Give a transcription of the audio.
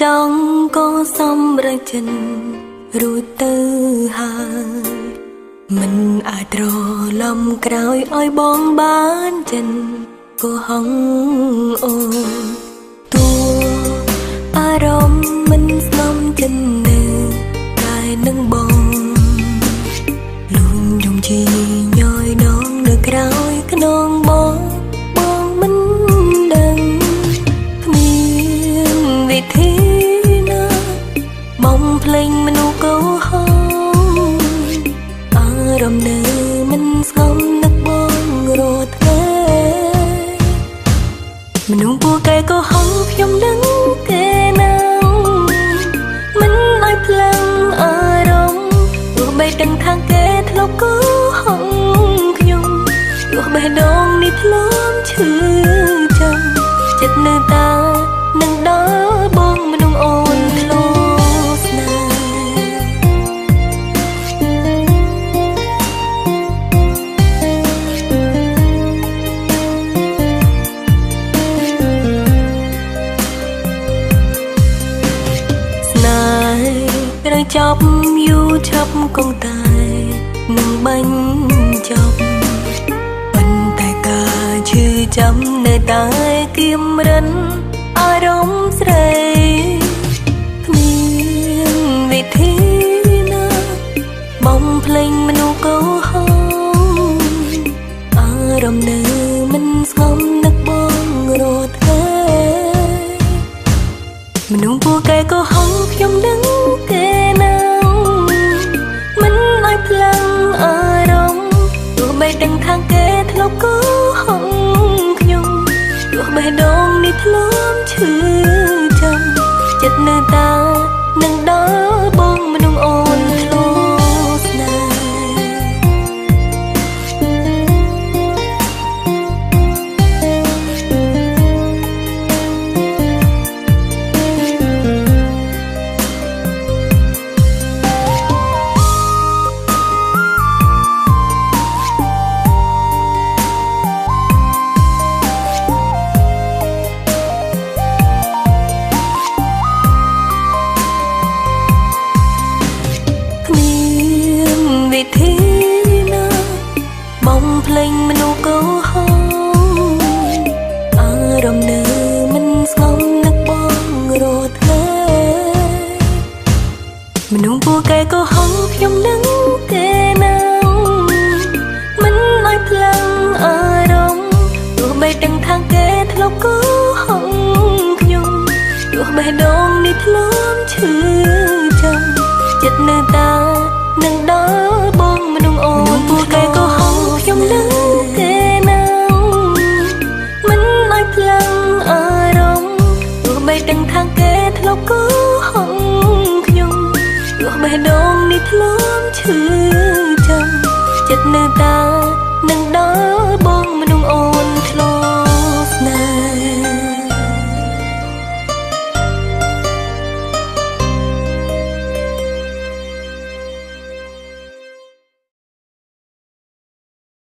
ចង់ក៏សម្រេចចិត្តរួចទៅហើយមិនអាចត្រឡំក្រោយឲ្យបងបានចិនក៏ហងអូនតួអារម្មណ៍មិនស្នំចិត្តនៅតែនឹងបងលួងយំជីញយនងនៅក្រោយខ្នងបងមិនដឹងគ្មានវិធីណាបំភ្លេងមនុស្សកោហងអារម្មណ៍នៅមិនស្ងំនឹកបងរាល់ថ្ងៃមនុស្សពួកគេកោហងខ្ញុំដឹងគេណាមិនឲ្យផ្លាំងអារម្មណ៍ទោះបីដឹងថាគេធ្លាប់កោហងខ្ញុំទោះបេះដូងនេះធ្លាប់ឈឺចាំចិត្តនៅតានឹងដល់បងមនុស្សអូនធ្លាប់ស្នេហ៍ស្នេហ៍ត្រូវចប់យូរឆាប់គង់តែនឹងបាញ់ចប់ឈឺចាំនៅតែគៀមរិនអារម្មណ៍ស្រីគ្មានវិធីណាបំភ្លេងមនុស្សកោហងអារម្មណ៍នៅមិនស្ងំនឹកបងរាល់ថ្ងៃមនុស្សពួកគេកោហងខ្ញុំដឹងគេណាមិនឲ្យផ្លាំងអារម្មណ៍ទោះបីដឹងថាគេធ្លាប់កោហងទោះបេះដូងនេះធ្លាប់ឈឺចាំចិត្តនៅតានឹងដល់បងមនុស្សអូនធ្លាប់ស្នេហ៍វិធីណាបំភ្លេងមនុស្សកោហងអារម្មណ៍នៅមិនស្ងំនឹកបងរាល់ថ្ងៃមនុស្សពួកគេកោហងខ្ញុំដឹងគេណាមិនឲ្យផ្លាំងអារម្មណ៍ទោះបីដឹងថាគេធ្លាប់កោហងខ្ញុំទោះបេះដូងនេះធ្លាប់ឈឺចាំចិត្តនៅតានឹងដល់បងមនុស្សអូនពួកគេកោហងខ្ញុំដឹងគេណាមិនឲ្យផ្លាំងអារម្មណ៍ទោះបីដឹងថាគេធ្លាប់កោហងខ្ញុំទោះបេះដូងនេះធ្លាប់ឈឺចាំចិត្តនៅតា